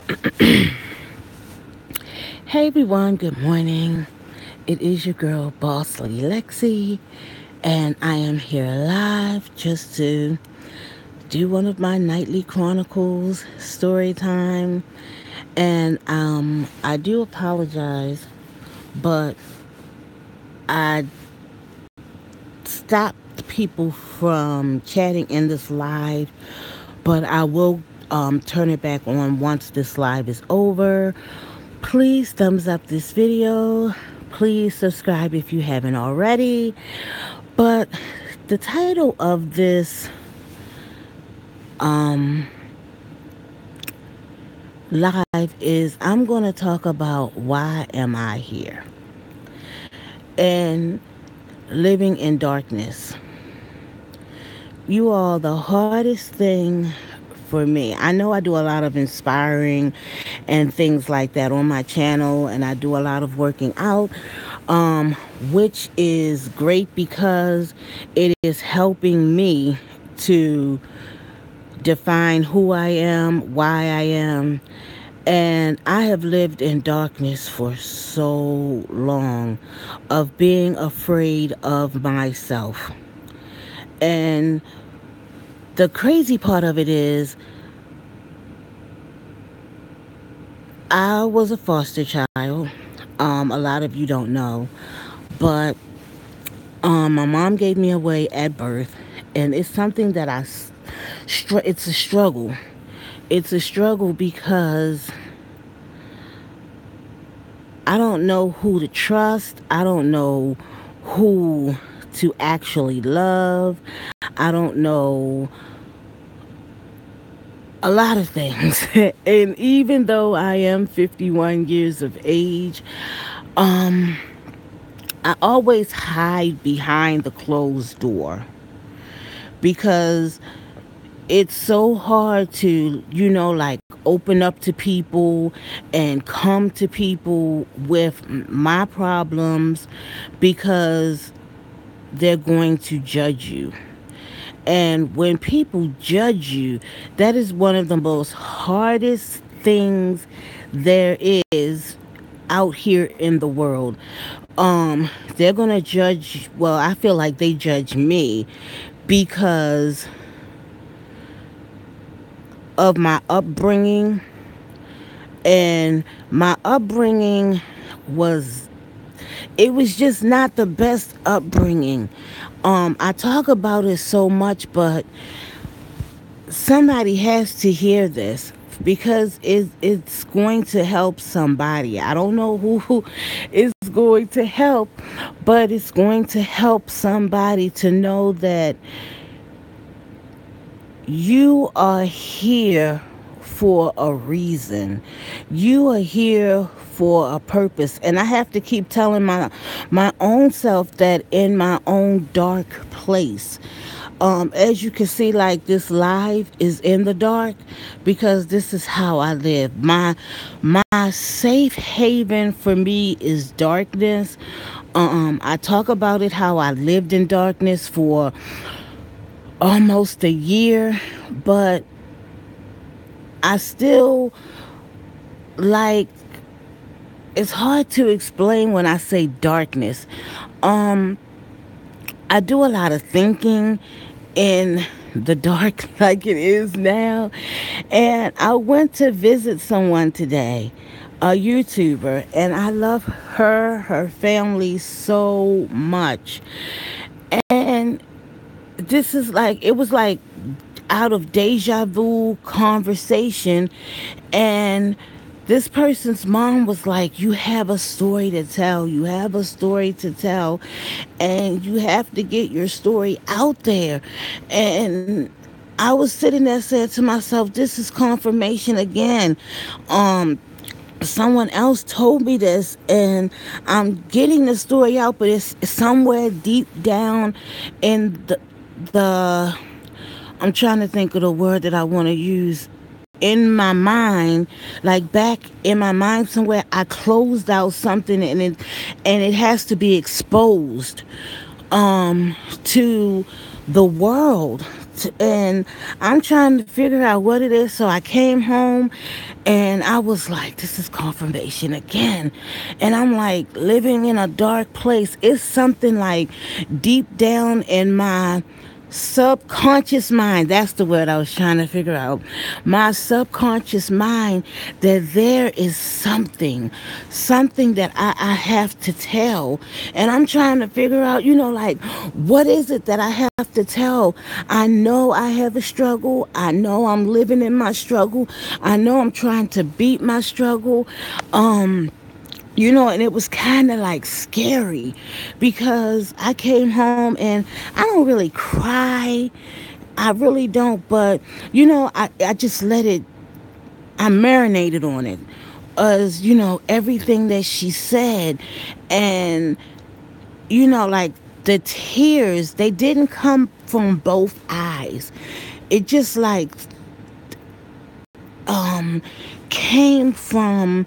Hey everyone, good morning. It is your girl, Boss Lady Lexi, and I am here live just to do one of my nightly chronicles, story time. And I do apologize, but I stopped people from chatting in this live, but I will turn it back on once this live is over. Please thumbs up this video. Please subscribe if you haven't already. But the title of this um, live is I'm going to talk about why am I here and living in darkness. You all, the hardest thing for me. I know I do a lot of inspiring and things like that on my channel, and I do a lot of working out, um, which is great because it is helping me to define who I am, why I am. And I have lived in darkness for so long of being afraid of myself. And the crazy part of it is, I was a foster child. A lot of you don't know, but my mom gave me away at birth, and it's something that it's a struggle. It's a struggle because I don't know who to trust. I don't know who to actually love. I don't know a lot of things. And even though I am 51 years of age, um, I always hide behind the closed door because it's so hard to, like open up to people and come to people with my problems because they're going to judge you. And when people judge you, that is one of the most hardest things there is out here in the world. They're going to judge, well, I feel like they judge me because of my upbringing. And my upbringing was, it was just not the best upbringing. I talk about it so much, but somebody has to hear this because it's going to help somebody. I don't know who is going to help, but it's going to help somebody to know that you are here for a reason. You are here for a purpose. And I have to keep telling my own self that in my own dark place. As you can see, like this live is in the dark because this is how I live. My safe haven for me is darkness. I talk about it how I lived in darkness for almost a year, but I still, like, it's hard to explain when I say darkness. Um I do a lot of thinking in the dark like it is now. And I went to visit someone today, a YouTuber, and I love her family so much. And this is like, it was like out of deja vu conversation. And this person's mom was like, you have a story to tell. You have a story to tell. And you have to get your story out there. And I was sitting there saying to myself, this is confirmation again. Someone else told me this, and I'm getting the story out, but it's somewhere deep down in the I'm trying to think of the word that I want to use, in my mind, like back in my mind somewhere. I closed out something, and it has to be exposed to the world, And I'm trying to figure out what it is. So I came home and I was like, this is confirmation again. And I'm like, living in a dark place. It's something like deep down in my subconscious mind. That's the word I was trying to figure out. My subconscious mind, that there is something that I have to tell. And I'm trying to figure out, like, what is it that I have to tell? I know I have a struggle. I know I'm living in my struggle. I know I'm trying to beat my struggle. And it was kind of like scary because I came home and I don't really cry. I really don't, but I just let it, I marinated on it as, everything that she said. And, like the tears, they didn't come from both eyes. It just like um came from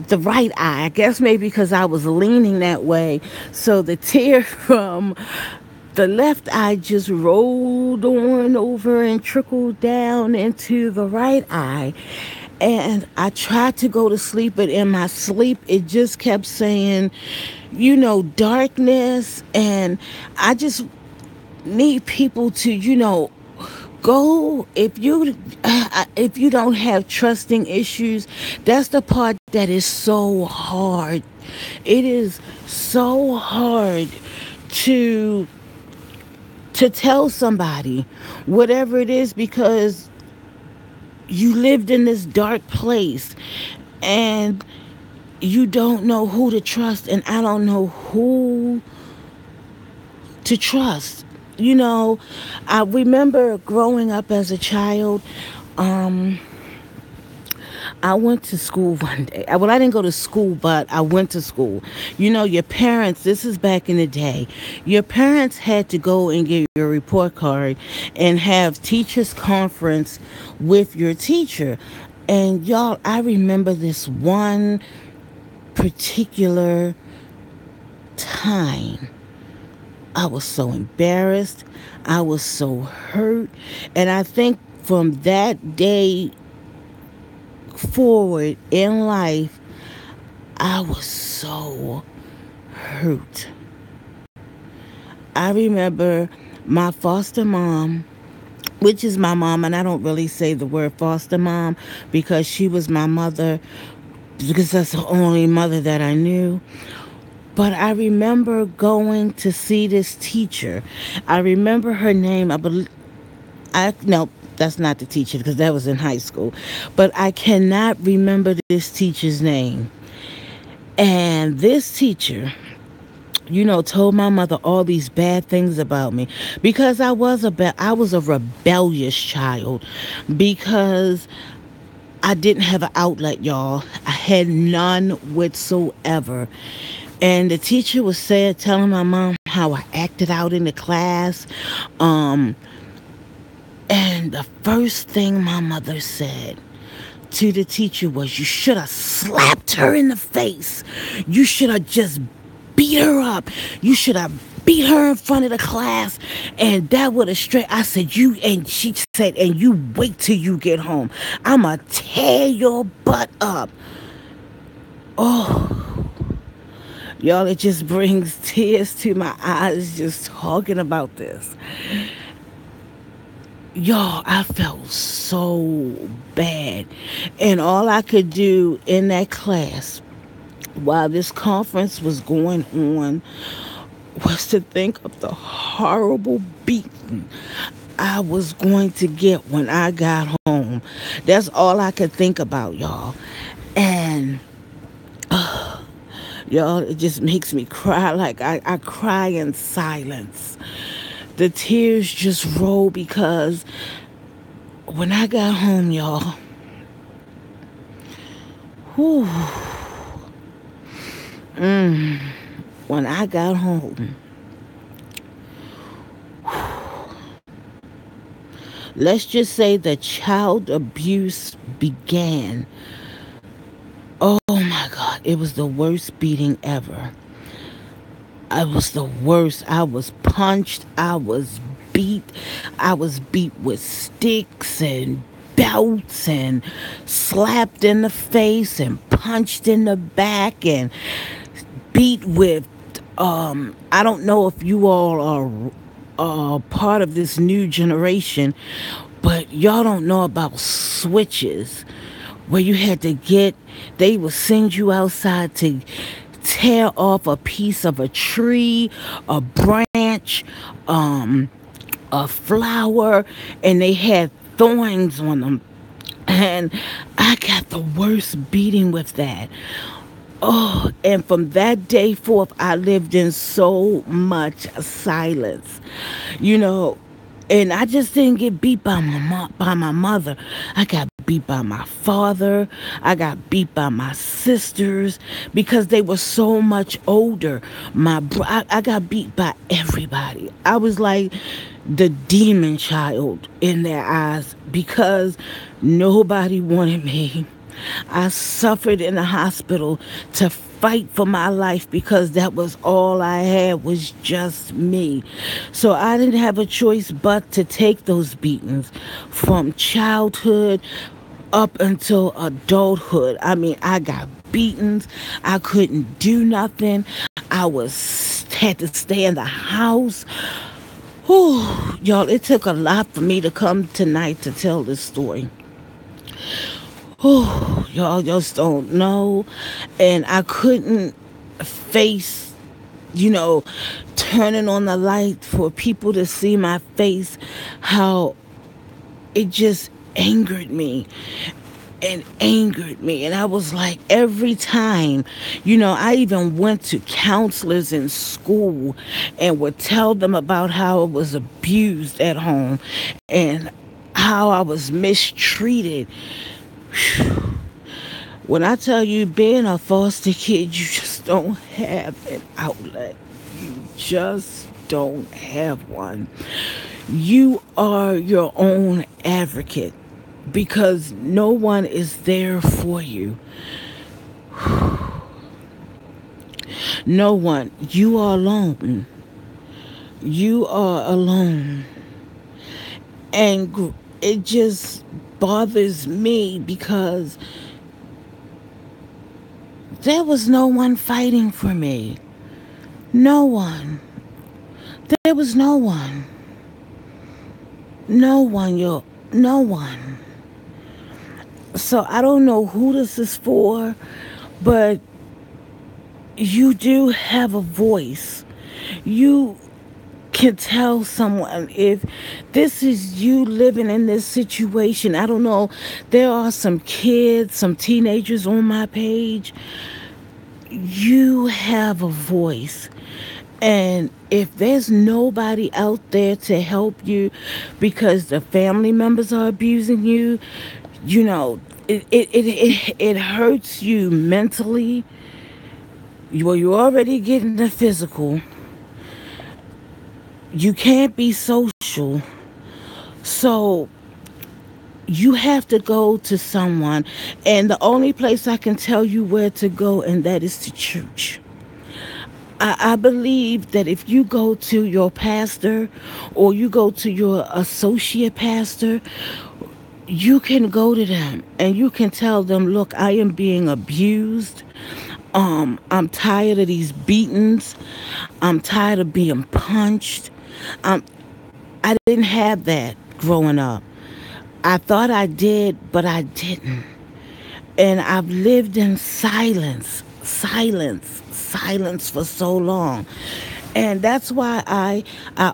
the right eye. I guess maybe because I was leaning that way. So the tear from the left eye just rolled on over and trickled down into the right eye. And I tried to go to sleep, but in my sleep, it just kept saying, darkness. And I just need people to, go. If you don't have trusting issues, that's the part that is so hard. It is so hard to tell somebody whatever it is, because you lived in this dark place and you don't know who to trust, and I don't know who to trust. I remember growing up as a child. um I went to school one day. Well, I didn't go to school, but I went to school. Your parents, this is back in the day, your parents had to go and get your report card and have teachers' conference with your teacher. And y'all, I remember this one particular time. I was so embarrassed. I was so hurt. And I think from that day forward in life, I was so hurt. I remember my foster mom, which is my mom, and I don't really say the word foster mom because she was my mother, because that's the only mother that I knew. But I remember going to see this teacher. I remember her name. I believe. No, that's not the teacher because that was in high school. But I cannot remember this teacher's name. And this teacher, told my mother all these bad things about me because I was a rebellious child, because I didn't have an outlet, y'all. I had none whatsoever. And the teacher was telling my mom how I acted out in the class. Um, and the first thing my mother said to the teacher was, you should have slapped her in the face. You should have just beat her up. You should have beat her in front of the class. And that would have I said, and she said, and you wait till you get home. I'ma tear your butt up. Oh, y'all, it just brings tears to my eyes just talking about this. Y'all, I felt so bad. And all I could do in that class while this conference was going on was to think of the horrible beating I was going to get when I got home. That's all I could think about, y'all. And y'all, it just makes me cry. Like I cry in silence. The tears just roll because when I got home, y'all, whew, when I got home, let's just say the child abuse began. Oh my God, it was the worst beating ever. It was the worst. I was punched. I was beat. I was beat with sticks and belts and slapped in the face and punched in the back and beat with I don't know if you all are part of this new generation, but y'all don't know about switches where you had to get, they would send you outside to tear off a piece of a tree, a branch, um, a flower, and they had thorns on them. And I got the worst beating with that. Oh, and from that day forth, I lived in so much silence, you know. And I just didn't get beat by by my mother. I got beat by my father. I got beat by my sisters because they were so much older. I got beat by everybody. I was like the demon child in their eyes because nobody wanted me. I suffered in the hospital to fight for my life because that was all I had was just me. So I didn't have a choice but to take those beatings from childhood up until adulthood. I mean, I got beatings. I couldn't do nothing. I was had to stay in the house. Whew, y'all, it took a lot for me to come tonight to tell this story. Oh, y'all just don't know. And I couldn't face, you know, turning on the light for people to see my face, how it just angered me and angered me. And I was like, every time, I even went to counselors in school and would tell them about how I was abused at home and how I was mistreated. When I tell you being a foster kid, you just don't have an outlet. You just don't have one. You are your own advocate because no one is there for you. No one. You are alone. You are alone. And it just bothers me because there was no one fighting for me. No one. There was no one. No one, yo. No one. So I don't know who this is for, but you do have a voice. You can tell someone if this is you living in this situation. I don't know. There are some kids, some teenagers on my page. You have a voice. And if there's nobody out there to help you because the family members are abusing you, it hurts you mentally. You're already getting the physical. You can't be social. So you have to go to someone. And the only place I can tell you where to go, and that is to church. I believe that if you go to your pastor or you go to your associate pastor, you can go to them and you can tell them, look, I am being abused. I'm tired of these beatings. I'm tired of being punched. Um, I didn't have that growing up. I thought I did, but I didn't. And I've lived in silence for so long. And that's why I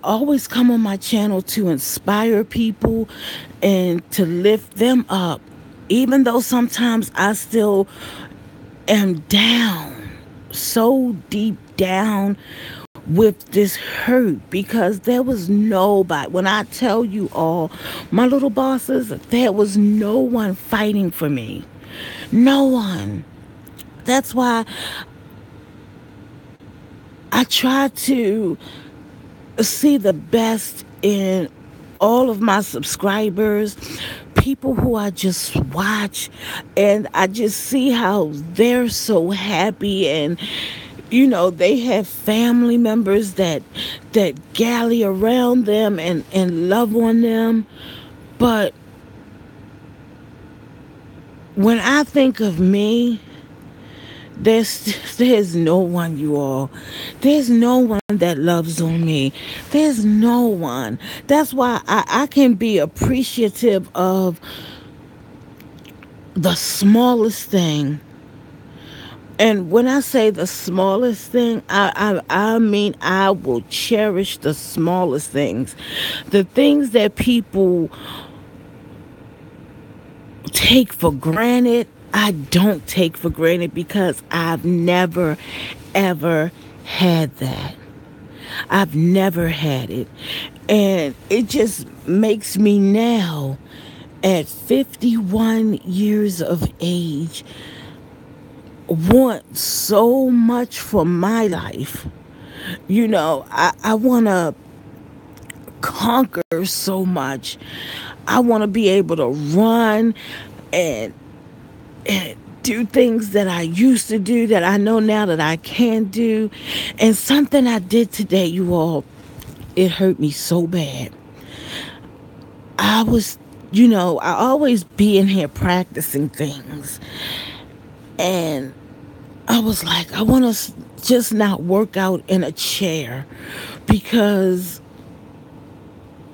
always come on my channel to inspire people and to lift them up. Even though sometimes I still am down, so deep down with this hurt because there was nobody. When I tell you all, my little bosses, there was no one fighting for me. No one. That's why I try to see the best in all of my subscribers, people who I just watch, and I just see how they're so happy and They have family members that galley around them and love on them. But when I think of me, there's no one, you all. There's no one that loves on me. There's no one. That's why I can be appreciative of the smallest thing. And when I say the smallest thing, I mean I will cherish the smallest things. The things that people take for granted, I don't take for granted because I've never, ever had that. I've never had it. And it just makes me now, at 51 years of age, want so much for my life. I want to conquer so much. I want to be able to run and and do things that I used to do that I know now that I can do. And something I did today, you all, it hurt me so bad. I was, I always be in here practicing things. And I was like, I want to just not work out in a chair because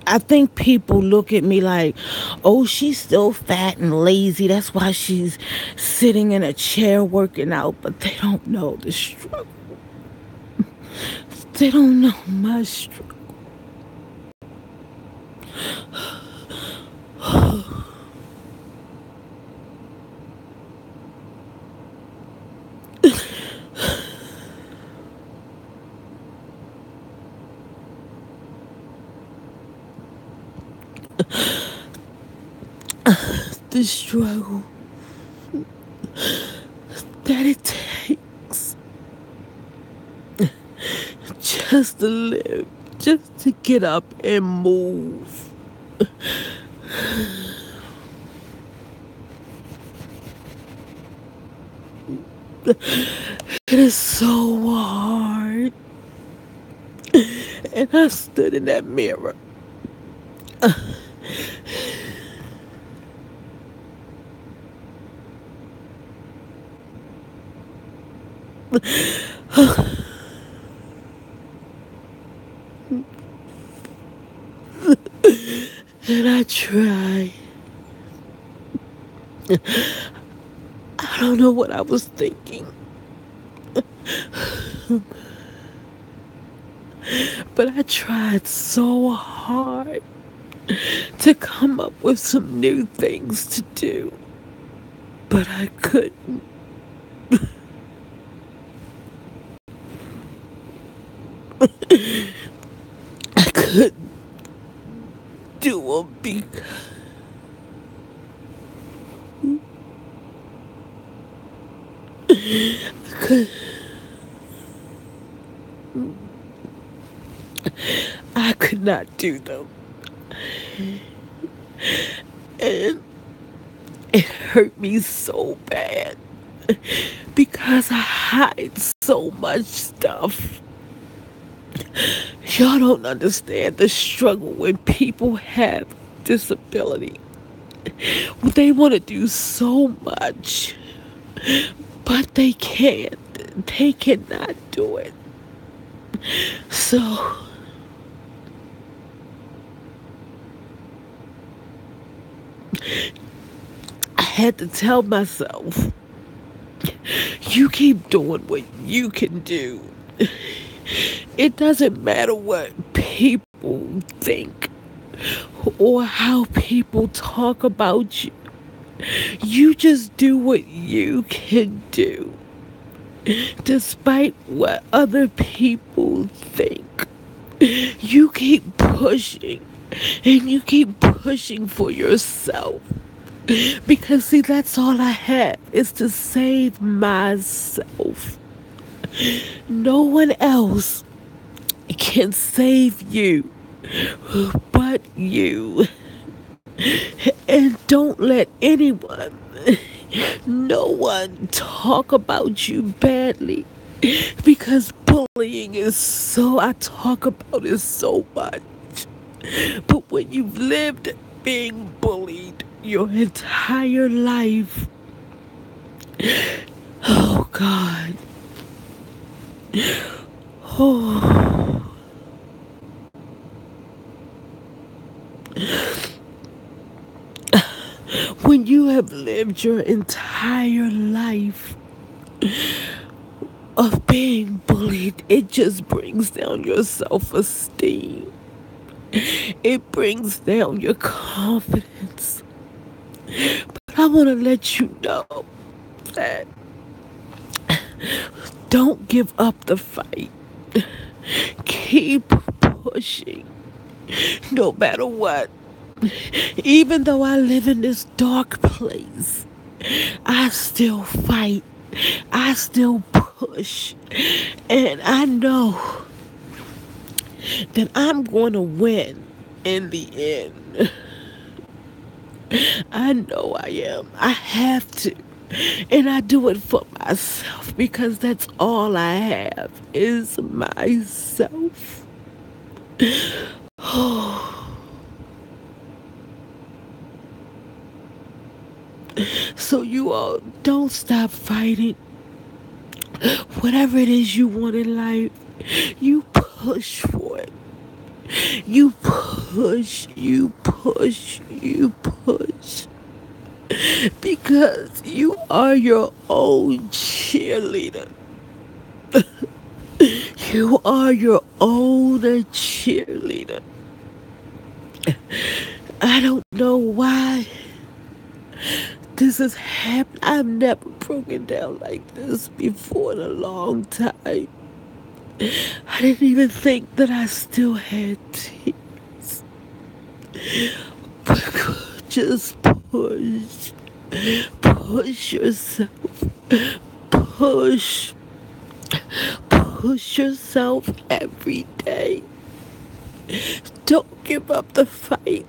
I think people look at me like, oh, she's still fat and lazy. That's why she's sitting in a chair working out. But they don't know the struggle. They don't know my struggle. The struggle that it takes just to live, just to get up and move. It is so hard. And I stood in that mirror. And I tried. I don't know what I was thinking. But I tried so hard to come up with some new things to do. But I couldn't. I couldn't do them because I could not do them. And it hurt me so bad because I hide so much stuff. Y'all don't understand the struggle when people have disability. They want to do so much, but they can't. They cannot do it. So I had to tell myself, you keep doing what you can do. It doesn't matter what people think or how people talk about you. You just do what you can do, despite what other people think. You keep pushing, and you keep pushing for yourself. Because, see, that's all I have is to save myself. No one else can save you but you. And don't let anyone, no one talk about you badly Because bullying is so, I talk about it so much. But when you've lived being bullied your entire life, oh God, oh, when you have lived your entire life of being bullied, it just brings down your self esteem. It brings down your confidence. But I want to let you know that don't give up the fight. Keep pushing no matter what. Even though I live in this dark place, I still fight. I still push. And I know that I'm going to win in the end. I know I am. I have to. And I do it for myself because that's all I have is myself. So you all don't stop fighting. Whatever it is you want in life, you push for it. You push, you push, you push. Because you are your own cheerleader. You are your own cheerleader. I don't know why this has happened. I've never broken down like this before in a long time. I didn't even think that I still had tears. But just push. Push yourself. Push. Push yourself every day. Don't give up the fight.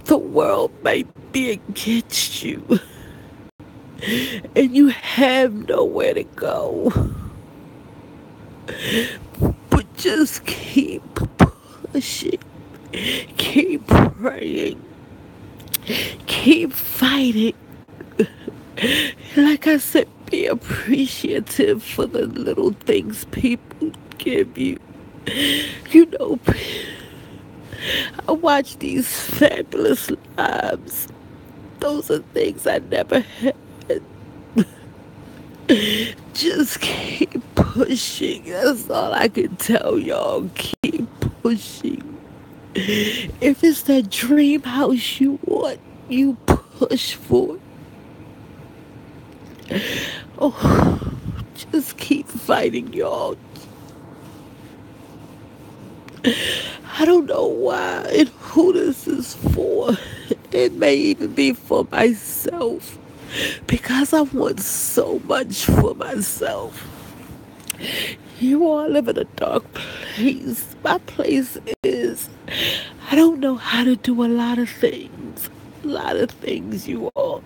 The world might be against you, and you have nowhere to go. But just keep pushing. Keep praying. Keep fighting. Like I said, be appreciative for the little things people give you. You know, I watch these fabulous lives. Those are things I never had. Just keep pushing. That's all I can tell y'all. Keep pushing. If it's that dream house you want, you push for it. Oh, just keep fighting, y'all. I don't know why and who this is for. It may even be for myself. Because I want so much for myself. You all live in a dark place. My place is, I don't know how to do a lot of things. A lot of things, you all.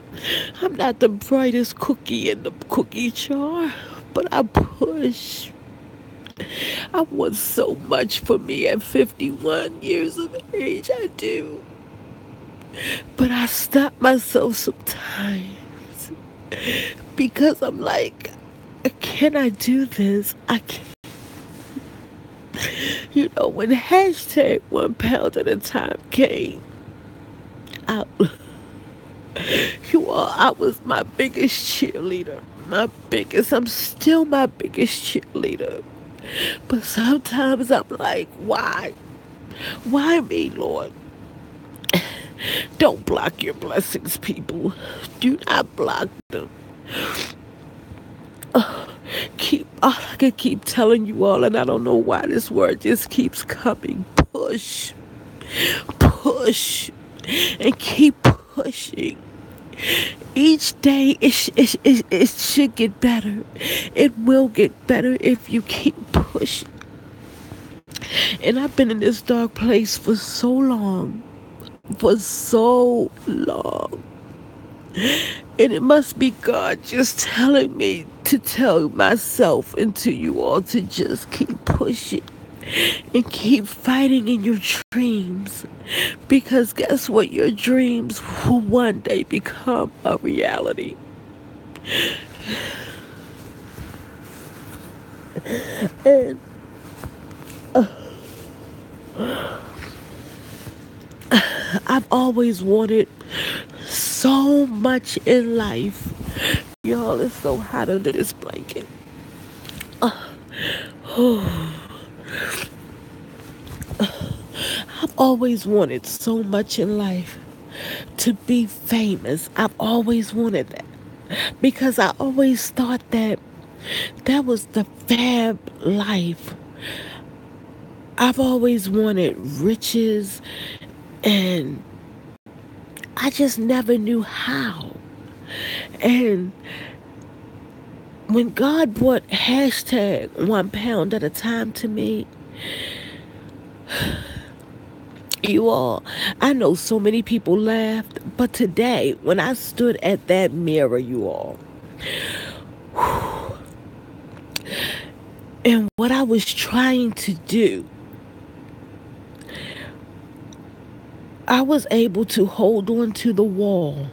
I'm not the brightest cookie in the cookie jar, but I push. I want so much for me at 51 years of age. I do. But I stop myself sometimes because I'm like, can I do this? I can't. You know, when hashtag 1 pound at a time came out, you all, I was my biggest cheerleader. I'm still my biggest cheerleader. But sometimes I'm like, why? Why me, Lord? Don't block your blessings, people. Do not block them. I can keep telling you all, and I don't know why this word just keeps coming. Push. Push. And keep pushing. Each day it should get better. It will get better if you keep pushing. And I've been in this dark place for so long. For so long. And it must be God just telling me to tell myself and to you all to just keep pushing and keep fighting in your dreams. Because guess what? Your dreams will one day become a reality. And I've always wanted so much in life. Y'all, it's so hot under this blanket. I've always wanted so much in life to be famous. I've always wanted that because I always thought that that was the fab life. I've always wanted riches and I just never knew how. And when God brought hashtag 1 pound at a time to me, you all, I know so many people laughed, but today when I stood at that mirror, you all, and what I was trying to do, I was able to hold on to the wall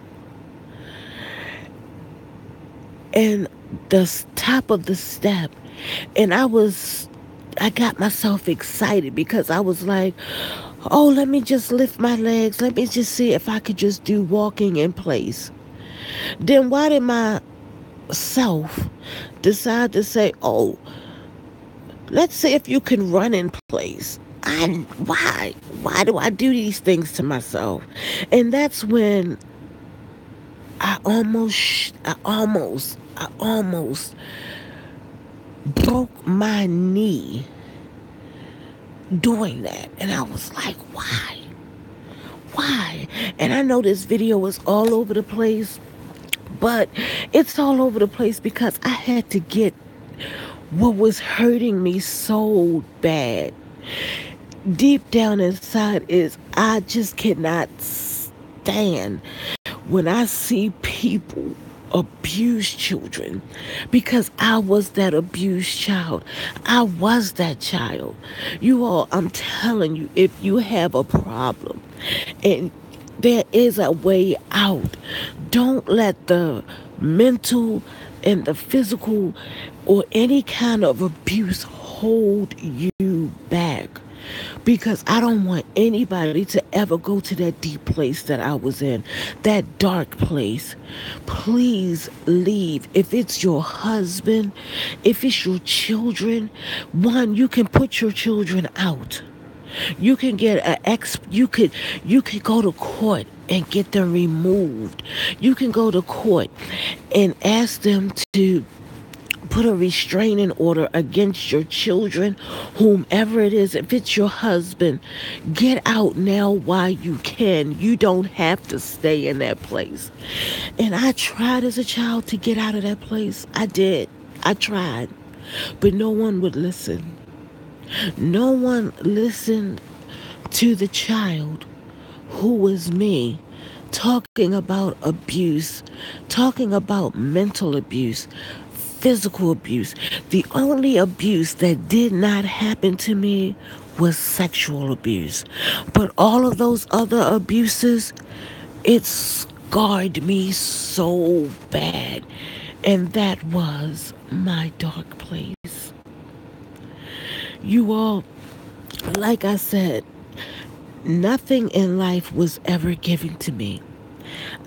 and the top of the step, and I got myself excited because I was like, oh, let me just lift my legs. Let me just see if I could just do walking in place. Then why did myself decide to say, oh, let's see if you can run in place? Why? Why do I do these things to myself? And that's when I almost broke my knee doing that. And I was like, why? Why? And I know this video is all over the place, but it's all over the place because I had to get what was hurting me so bad. Deep down inside is I just cannot stand when I see people abuse children because I was that abused child. I was that child. You all, I'm telling you, if you have a problem and there is a way out, don't let the mental and the physical or any kind of abuse hold you back. Because I don't want anybody to ever go to that deep place that I was in, that dark place. Please leave. If it's your husband, if it's your children, one, you can put your children out. You can get you could go to court and get them removed. You can go to court and ask them to put a restraining order against your children, whomever it is. If it's your husband, get out now while you can. You don't have to stay in that place. And I tried as a child to get out of that place. I did. I tried. But no one would listen. No one listened to the child who was me, talking about abuse, talking about mental abuse, physical abuse. The only abuse that did not happen to me was sexual abuse. But all of those other abuses, it scarred me so bad. And that was my dark place. You all, like I said, nothing in life was ever given to me.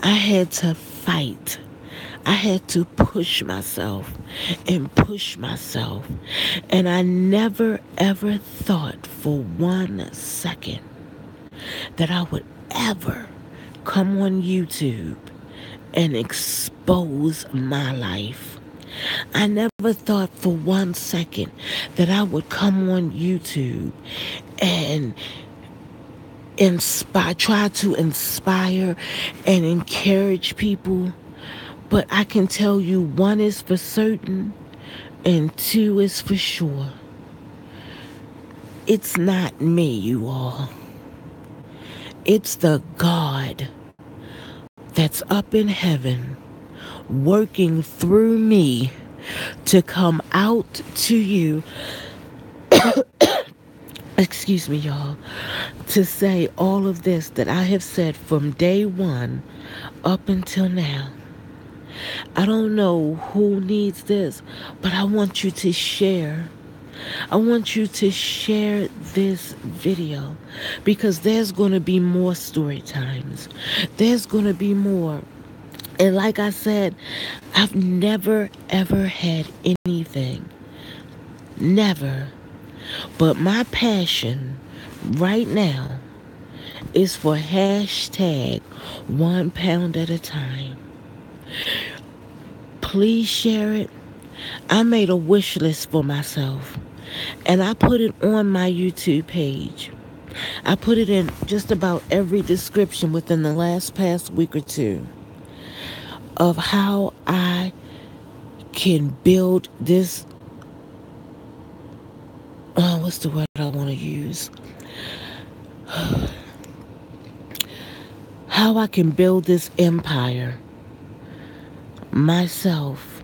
I had to fight. I had to push myself and push myself. And I never ever thought for 1 second that I would ever come on YouTube and expose my life. I never thought for 1 second that I would come on YouTube and try to inspire and encourage people. But I can tell you, one is for certain and two is for sure. It's not me, you all. It's the God that's up in heaven working through me to come out to you, excuse me, y'all, to say all of this that I have said from day one up until now. I don't know who needs this, but I want you to share. I want you to share this video because there's going to be more story times. There's going to be more. And like I said, I've never ever had anything. Never. But my passion right now is for hashtag 1 pound at a time. Please share it. I made a wish list for myself and I put it on my YouTube page. I put it in just about every description within the past week or two of how I can build this. What's the word I want to use? How I can build this empire myself.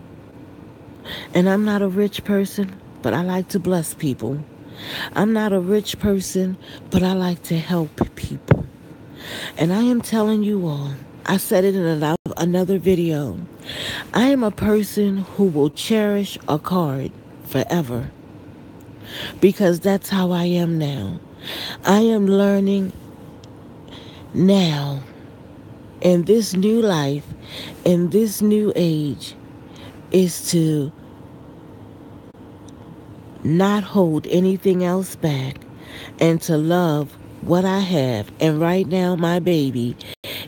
And I'm not a rich person, but I like to bless people. I'm not a rich person, but I like to help people. And I am telling you all, I said it in another video, I am a person who will cherish a card forever because that's how I am now. I am learning now in this new life, in this new age, is to not hold anything else back and to love what I have. And right now, my baby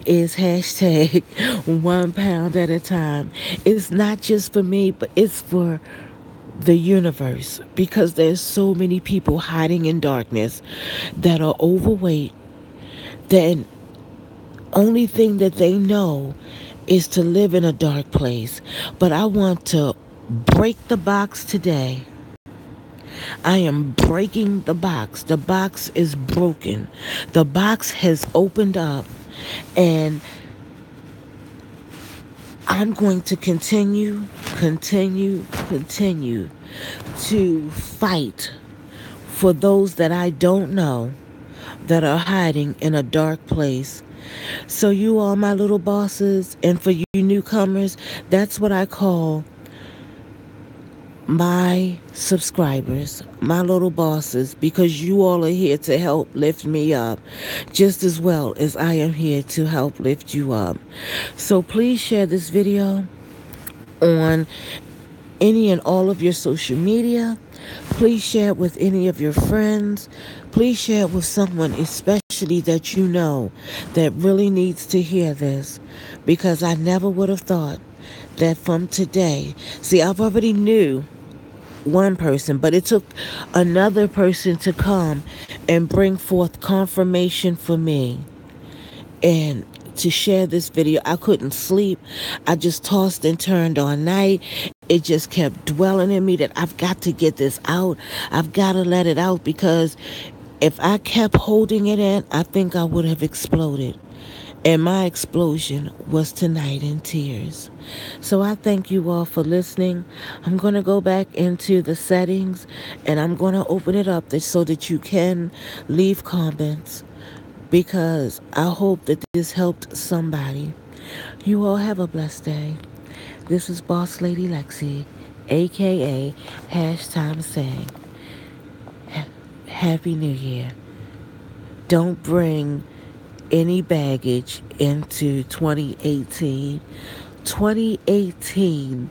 is hashtag 1 pound at a time. It's not just for me, but it's for the universe because there's so many people hiding in darkness that are overweight. The only thing that they know is to live in a dark place. But I want to break the box today. I am breaking the box. The box is broken. The box has opened up. And I'm going to continue to fight for those that I don't know that are hiding in a dark place. So you all my little bosses, and for you newcomers, that's what I call my subscribers, my little bosses, because you all are here to help lift me up just as well as I am here to help lift you up. So please share this video on any and all of your social media. Please share it with any of your friends. Please share it with someone especially that you know that really needs to hear this, because I never would have thought that from today, see, I've already knew one person, but it took another person to come and bring forth confirmation for me and to share this video. I couldn't sleep. I just tossed and turned all night. It just kept dwelling in me that I've got to get this out. I've got to let it out, because if I kept holding it in, I think I would have exploded. And my explosion was tonight in tears. So I thank you all for listening. I'm going to go back into the settings and I'm going to open it up so that you can leave comments, because I hope that this helped somebody. You all have a blessed day. This is Boss Lady Lexi, aka Hashtime Saying. Happy New Year. Don't bring any baggage into 2018. 2018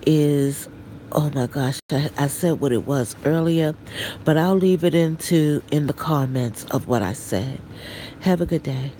is, oh my gosh, I said what it was earlier, but I'll leave it in the comments of what I said. Have a good day.